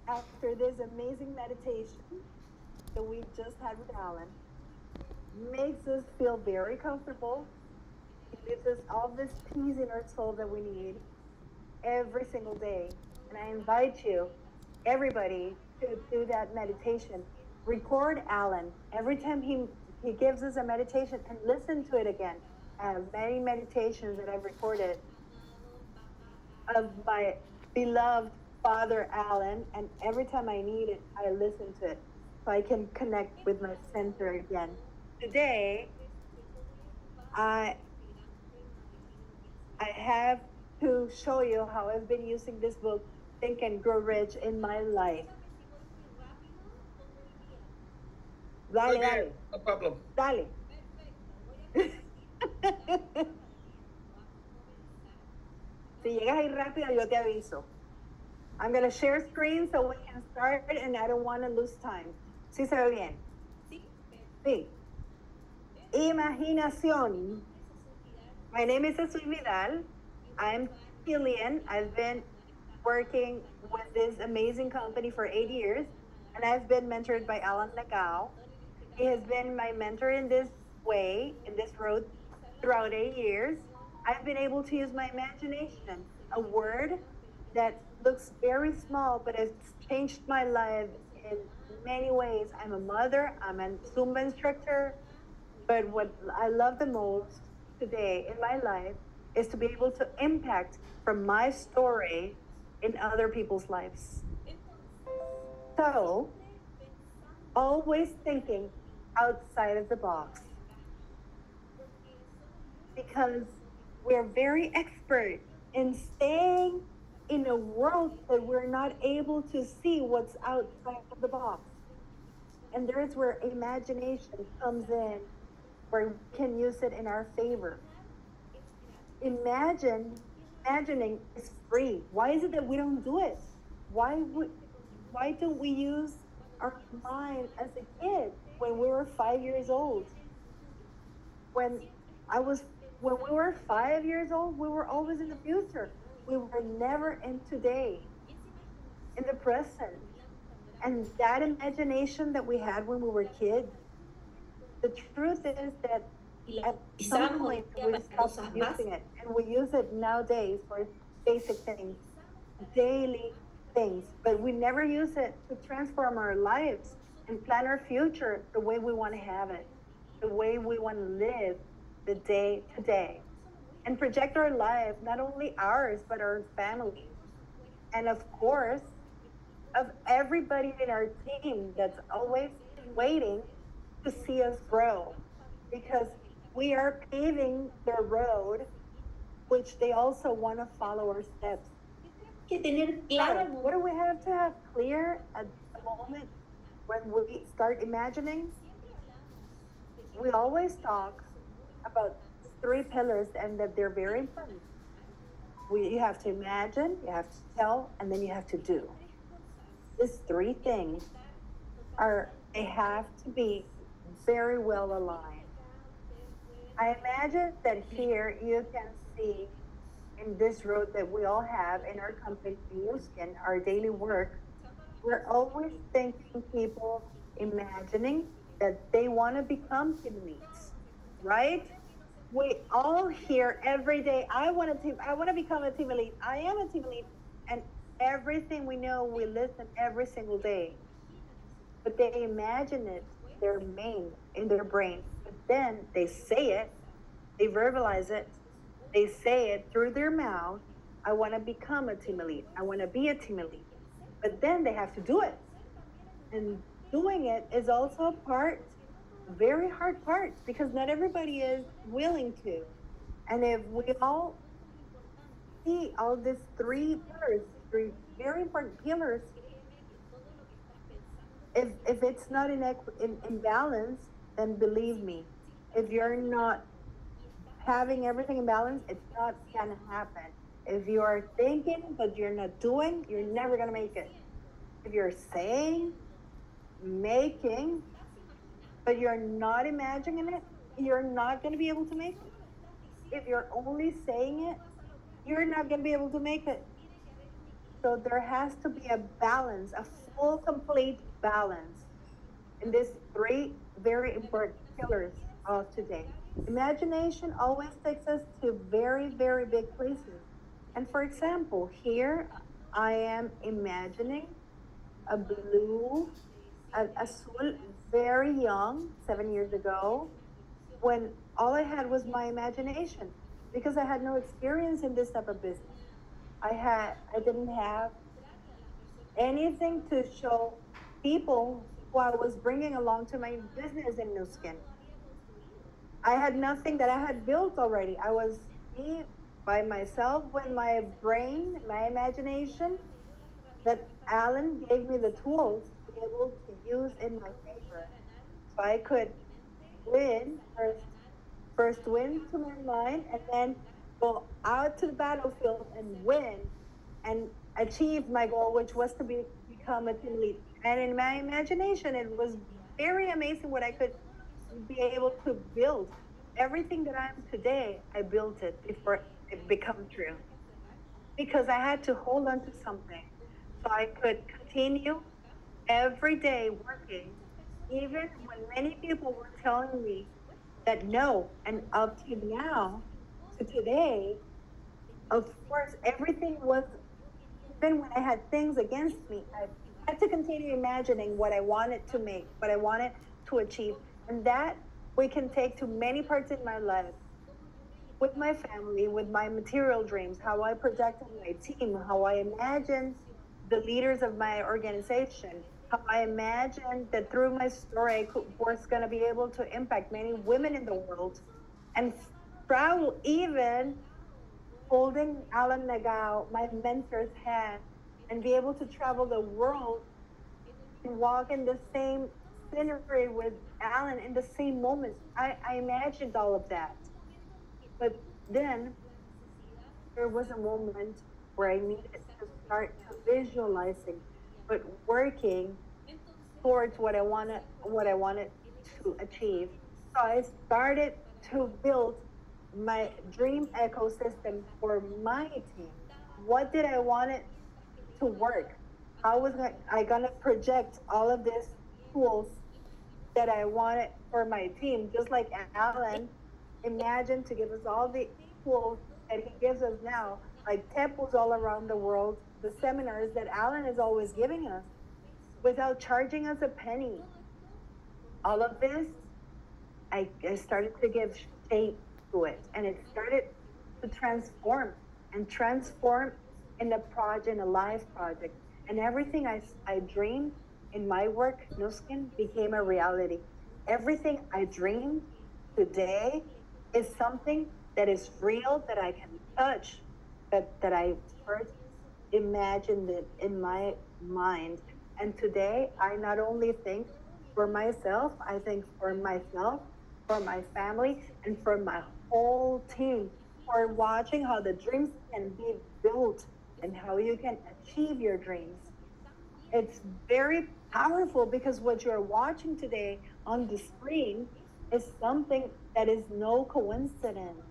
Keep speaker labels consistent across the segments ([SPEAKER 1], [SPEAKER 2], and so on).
[SPEAKER 1] after this amazing meditation that we just had with Alan, makes us feel very comfortable. It gives us all this peace in our soul that we need every single day. And I invite you, everybody, to do that meditation. Record Alan every time he gives us a meditation and listen to it again. I have many meditations that I've recorded of my beloved Father Alan, and every time I need it, I listen to it so I can connect with my center again. Today, I I have to show you how I've been using this book, Think and Grow Rich, in my life.
[SPEAKER 2] Muy
[SPEAKER 1] Dale,
[SPEAKER 2] bien,
[SPEAKER 1] dale,
[SPEAKER 2] no problem.
[SPEAKER 1] dale. Si llegas ahí rápido, yo te aviso. I'm going to share screen so we can start, and I don't want to lose time. Sí se ve bien. Sí. Imaginación. My name is Azul Vidal. I'm Chilean. I've been working with this amazing company for 8 years, and I've been mentored by Alan Nagao. He has been my mentor in this way, in this road, throughout 8 years. I've been able to use my imagination, a word that looks very small, but it's changed my life in many ways. I'm a mother, I'm a Zumba instructor, but what I love the most today in my life is to be able to impact from my story in other people's lives. So, always thinking outside of the box because we're very expert in staying in a world that we're not able to see what's outside of the box. And there's where imagination comes in, where we can use it in our favor. Imagine, imagining is free. Why is it that we don't do it? Why would, why don't we use our mind as a kid when we were 5 years old? When I was, when we were 5 years old, we were always in the future. We were never in today, in the present. And that imagination that we had when we were kids, the truth is that at some point we stopped using it, and we use it nowadays for basic things, daily things, but we never use it to transform our lives and plan our future the way we want to have it, the way we want to live the day to day, and project our life, not only ours, but our family. And of course, of everybody in our team that's always waiting to see us grow because we are paving the road, which they also want to follow our steps.
[SPEAKER 3] Que tener
[SPEAKER 1] So, what do we have to have clear at the moment when we start imagining? We always talk about three pillars and that they're very important. You have to imagine, you have to tell, and then you have to do. These three things they have to be very well aligned. I imagine that here you can see in this road that we all have in our company, Muskin, our daily work, we're always thinking people imagining that they want to become team leads, right? We all hear every day, I want to become a team lead. I am a team lead. And everything we know, we listen every single day. But they imagine it, their main in their brain. But then they say it, they verbalize it, they say it through their mouth. I want to become a team elite. I want to be a team elite. But then they have to do it. And doing it is also a part, a very hard part, because not everybody is willing to. And if we all see all these three pillars, three very important pillars, if it's not in balance, then believe me, if you're not having everything in balance, it's not gonna happen. If you are thinking but you're not doing, you're never gonna make it. If you're saying, making, but you're not imagining it, you're not gonna be able to make it. If you're only saying it, you're not gonna be able to make it. So there has to be a balance, a full, complete balance in these three very important pillars of today. Imagination always takes us to very, very big places. And for example, here I am imagining a blue, Azul, very young, 7 years ago, when all I had was my imagination because I had no experience in this type of business. I didn't have anything to show people who I was bringing along to my business in New Skin. I had nothing that I had built already. I was me by myself with my brain, my imagination, that Alan gave me the tools to be able to use in my favor. So I could win first win to my mind, and then go out to the battlefield and win and achieve my goal, which was to become a team lead. And in my imagination, it was very amazing what I could be able to build. Everything that I am today, I built it before it became true because I had to hold on to something so I could continue every day working, even when many people were telling me that no, and up to now, to today, of course, everything was, even when I had things against me, I had to continue imagining what I wanted to make, what I wanted to achieve. And that we can take to many parts in my life, with my family, with my material dreams, how I projected my team, how I imagined the leaders of my organization, how I imagined that through my story I was going to be able to impact many women in the world, and proud even holding Alan Nagao, my mentor's hand, and be able to travel the world and walk in the same scenery with Alan in the same moment. I imagined all of that. But then there was a moment where I needed to start to visualizing, but working towards what I wanted to achieve. So I started to build my dream ecosystem for my team. What did I want it to work? How was I gonna project all of these tools that I wanted for my team? Just like Alan imagined to give us all the tools that he gives us now, like temples all around the world, the seminars that Alan is always giving us without charging us a penny. All of this, I started to give shape to it, and it started to transform in a project, in a live project. And everything I dreamed in my work, No Skin, became a reality. Everything I dreamed today is something that is real, that I can touch, that I first imagined it in my mind. And today, I not only think for myself, I think for myself, for my family, and for my whole team, for watching how the dreams can be built and how you can achieve your dreams. It's very powerful because what you're watching today on the screen is something that is no coincidence.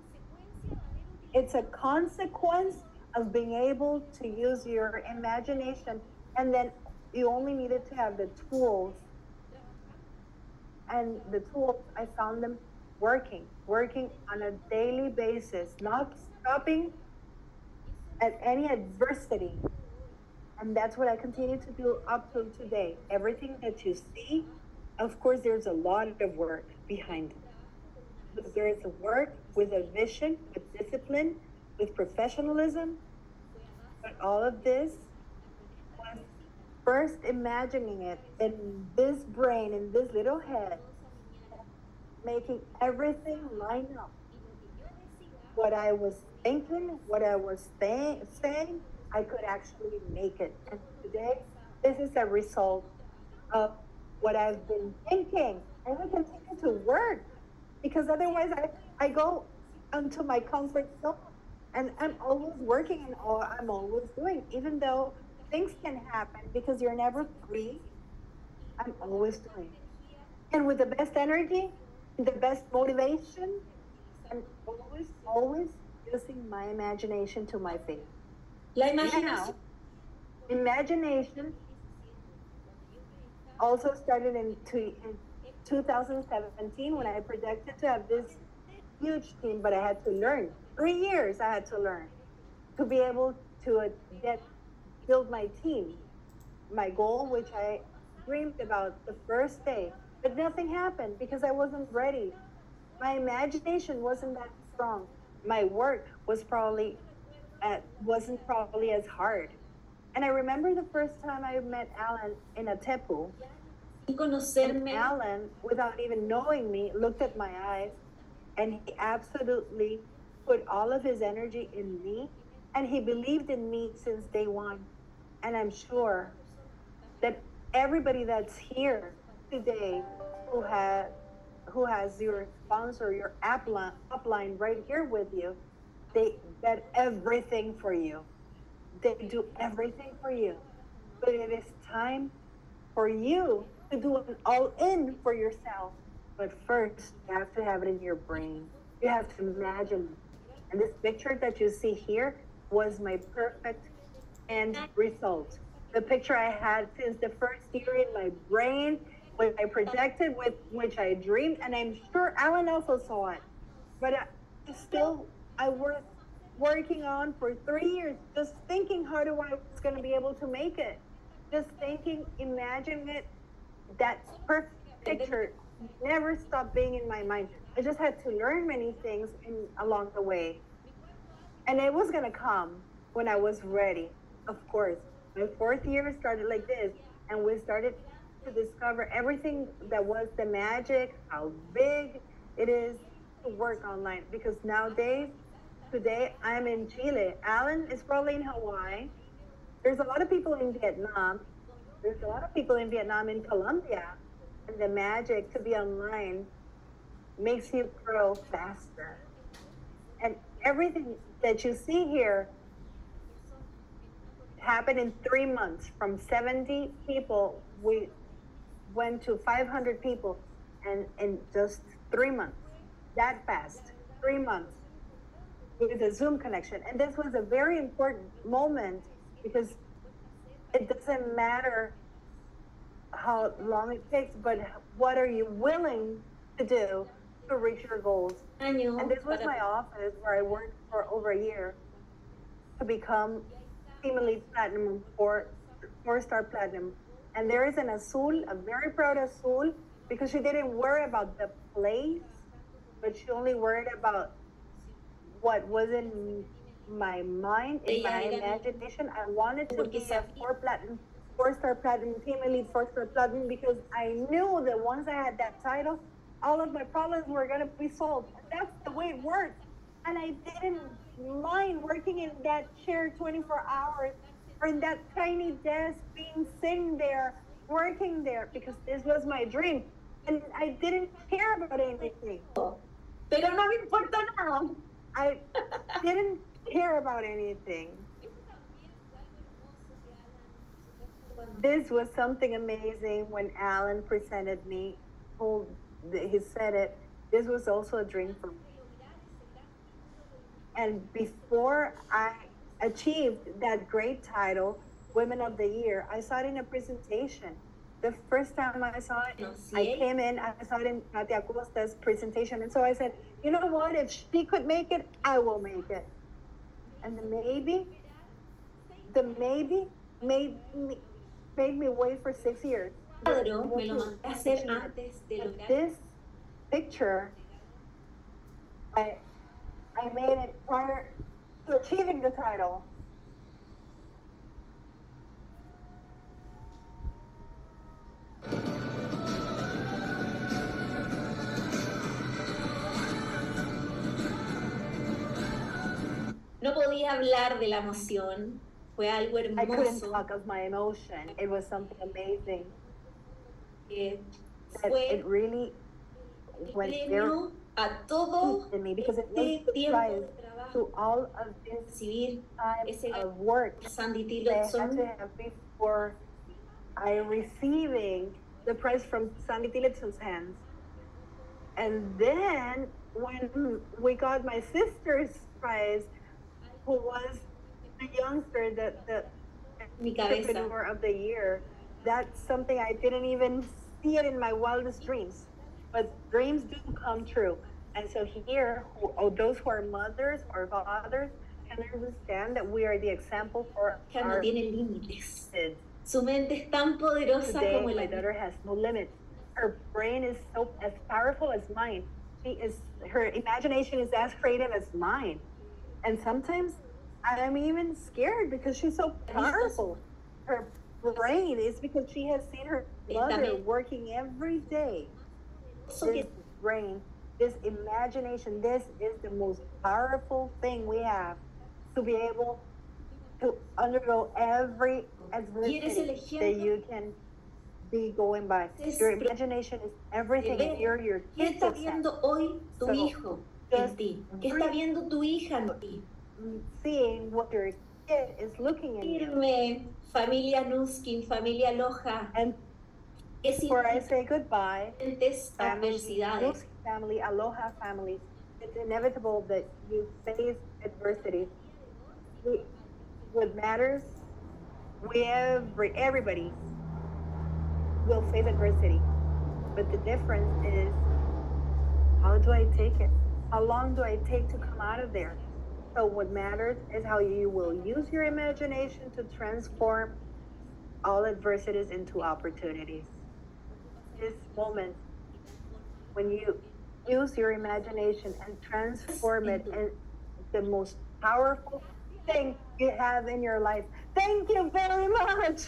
[SPEAKER 1] It's a consequence of being able to use your imagination, and then you only needed to have the tools. And the tools, I found them working on a daily basis, not stopping at any adversity. And that's what I continue to do up till today. Everything that you see, of course, there's a lot of work behind it. But there is a work with a vision, with discipline, with professionalism. But all of this was first imagining it in this brain, in this little head, making everything line up. What I was thinking, what I was saying, I could actually make it. And today, this is a result of what I've been thinking. And I continue to work because otherwise I go into my comfort zone, and I'm always working and all I'm always doing, even though things can happen because you're never free. I'm always doing. And with the best energy, the best motivation, and always using my imagination to my favor.
[SPEAKER 2] La
[SPEAKER 1] Now,
[SPEAKER 2] imaginación.
[SPEAKER 1] Imagination also started in 2017 when I projected to have this huge team, but I had to learn. 3 years I had to learn to be able to get build my team, my goal, which I dreamed about the first day, but nothing happened because I wasn't ready. My imagination wasn't that strong. My work wasn't probably as hard. And I remember the first time I met Alan in a tepu, and Alan, without even knowing me, looked at my eyes and he absolutely put all of his energy in me and he believed in me since day one. And I'm sure that everybody that's here today who has your sponsor, your upline right here with you, they get everything for you. They do everything for you. But it is time for you to do an all in for yourself. But first, you have to have it in your brain. You have to imagine it. And this picture that you see here was my perfect end result. The picture I had since the first year in my brain, which I projected, with which I dreamed, and I'm sure Alan also saw it. But I was working on for 3 years, just thinking how do I was going to be able to make it. Just thinking, imagining it, that perfect picture never stopped being in my mind. I just had to learn many things along the way. And it was going to come when I was ready, of course. My fourth year started like this, and we started to discover everything that was the magic, how big it is to work online. Because today, I'm in Chile. Alan is probably in Hawaii. There's a lot of people in Vietnam. There's a lot of people in Vietnam, in Colombia. And the magic to be online makes you grow faster. And everything that you see here happened in 3 months. From 70 people, we went to 500 people, and in just 3 months. That fast, 3 months, with a Zoom connection. And this was a very important moment because it doesn't matter how long it takes, but what are you willing to do to reach your goals? And this was my office where I worked for over a year to become Team Elite Platinum, four-star Platinum. And there is an Azul, a very proud Azul, because she didn't worry about the place, but she only worried about what was in my mind, in my imagination. I wanted to be a four-star Platinum, Team Elite four-star Platinum, because I knew that once I had that title, all of my problems were going to be solved. And that's the way it worked. And I didn't mind working in that chair 24 hours or in that tiny desk, sitting there, working there, because this was my dream. And I didn't care about anything.
[SPEAKER 2] Pero no me importa nada.
[SPEAKER 1] I didn't care about anything. This was something amazing when Alan presented me. He said it. This was also a dream for me. And before I achieved that great title, Women of the Year, I saw it in a presentation. The first time I saw it, I came in, I saw it in Katia Costa's presentation. And so I said, you know what, if she could make it, I will make it. And the maybe made me wait for 6 years. This picture, I made it prior to achieving the title.
[SPEAKER 2] No podía hablar de la emoción. Fue algo hermoso.
[SPEAKER 1] I couldn't talk of my emotion. It was something amazing. It really went there
[SPEAKER 2] a todo
[SPEAKER 1] in me, because it was the prize to all of this time of work that I had to have before I receiving the prize from Sandy Tillotsson's hands. And then when we got my sister's prize, who was the youngster, the
[SPEAKER 2] Mi cabeza.
[SPEAKER 1] Entrepreneur of the Year. That's something I didn't even see it in my wildest dreams. But dreams do come true. And so here, those who are mothers or fathers can understand that we are the example for
[SPEAKER 2] No
[SPEAKER 1] our
[SPEAKER 2] tiene límites.
[SPEAKER 1] kids.
[SPEAKER 2] Su mente es tan poderosa
[SPEAKER 1] Today,
[SPEAKER 2] como
[SPEAKER 1] my
[SPEAKER 2] la
[SPEAKER 1] daughter has no limits. Her brain is so as powerful as mine. Her imagination is as creative as mine. And sometimes I'm even scared because she's so powerful. Her brain is because she has seen her mother working every day. This brain, this imagination, this is the most powerful thing we have to be able to undergo every adversity that you can be going by. Your imagination is everything, and you're your
[SPEAKER 2] ¿Qué
[SPEAKER 1] kids.
[SPEAKER 2] está viendo hoy tu hijo en ti? ¿Qué está viendo tu hija en ti?
[SPEAKER 1] Seeing what your kid is looking at you.
[SPEAKER 2] Firme, familia Nuskin, familia Loja.
[SPEAKER 1] And before I say goodbye,
[SPEAKER 2] adversidades.
[SPEAKER 1] Family, Aloha family, it's inevitable that you face adversity. What matters, everybody will face adversity. But the difference is, how do I take it? How long do I take to come out of there? So what matters is how you will use your imagination to transform all adversities into opportunities. This moment, when you use your imagination and transform it in the most powerful thing you have in your life. Thank you very much.